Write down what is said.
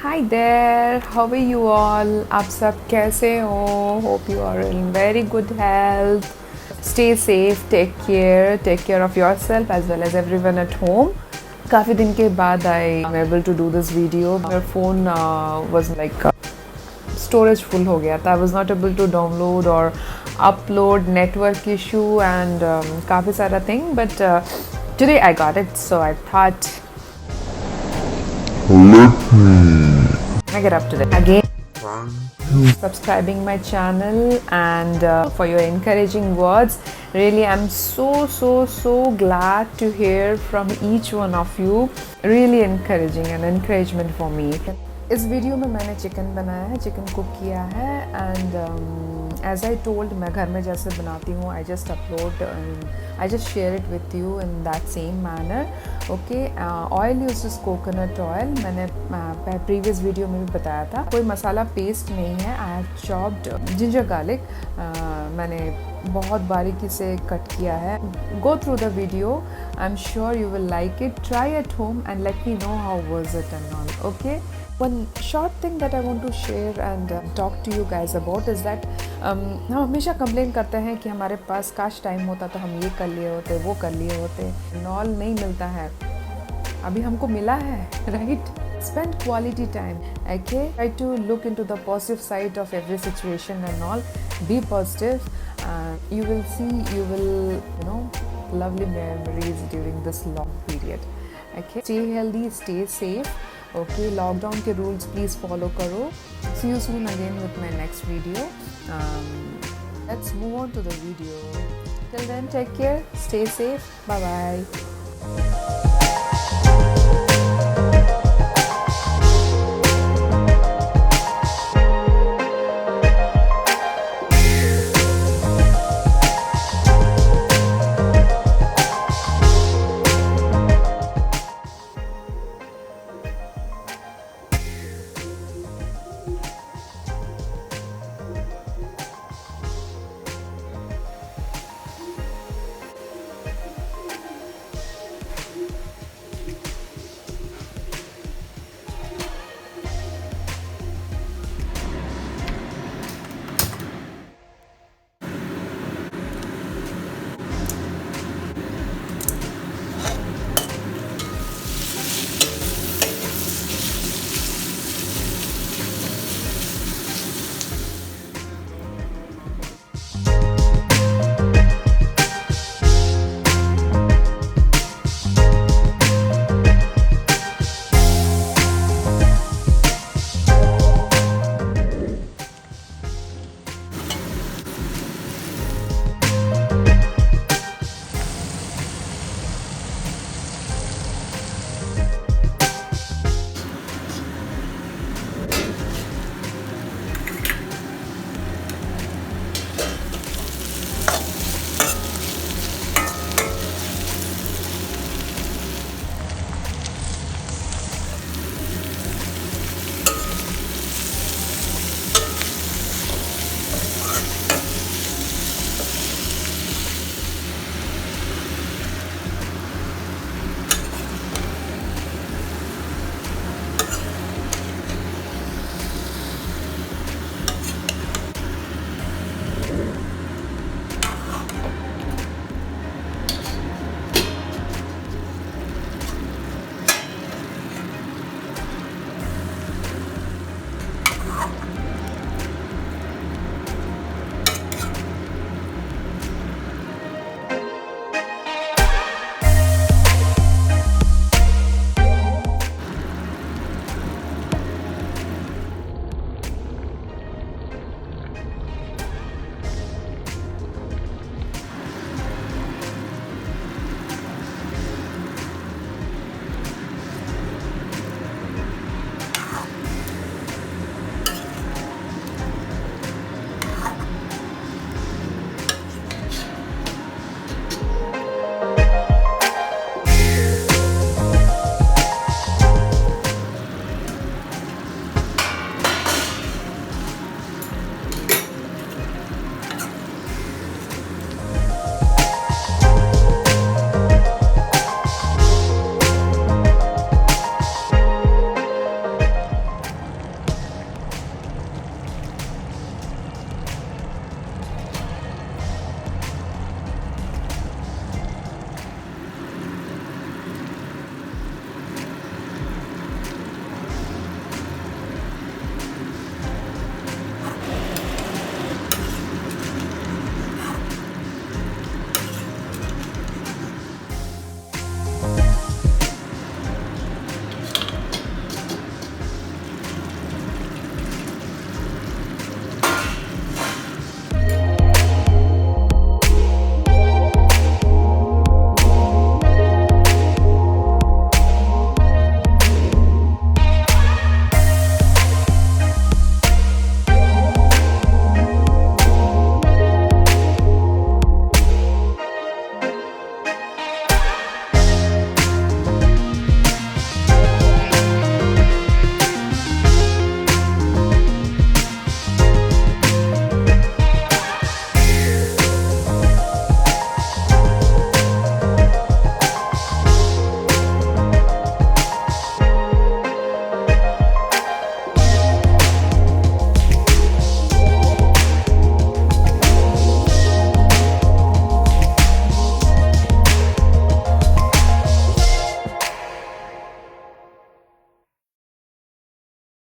Hi there, how are you all? आप सब कैसे हो? Hope you are in very good health. Stay safe, take care of yourself as well as everyone at home. काफ़ी दिन के बाद I am able to do this video. My phone was like storage full हो गया था. I was not able to download or upload, network issue and काफ़ी सारा thing. But today I got it, so I thought I get up to that again. Subscribing my channel and for your encouraging words. Really, I'm so glad to hear from each one of you. Really encouraging and encouragement for me. इस video में मैंने chicken बनाया है, chicken cook किया है and as I told मैं घर में जैसे बनाती हूँ I just upload I just share it with you in that same manner. Okay, oil use is coconut oil. मैंने प्रीवियस वीडियो में भी बताया था. कोई मसाला पेस्ट नहीं है. I have chopped ginger garlic. मैंने बहुत बारीकी से कट किया है. Go through the video. I am sure you will like it. Try at home and let me know how was it and all. Okay, one short thing that I want to share and talk to you guys about is that हम हमेशा complain करते हैं कि हमारे पास काश time होता तो हम ये कर लिए होते, वो कर लिए होते. नॉल नहीं मिलता है, अभी हमको मिला है, right? Spend quality time, okay? Try to look into the positive side of every situation and all. Be positive. You will see, you will, lovely memories during this long period. Okay? Stay healthy, stay safe. Okay, lockdown के rules please follow करो. See you soon again with my next video. Let's move on to the video. Till then, take care, stay safe, bye bye.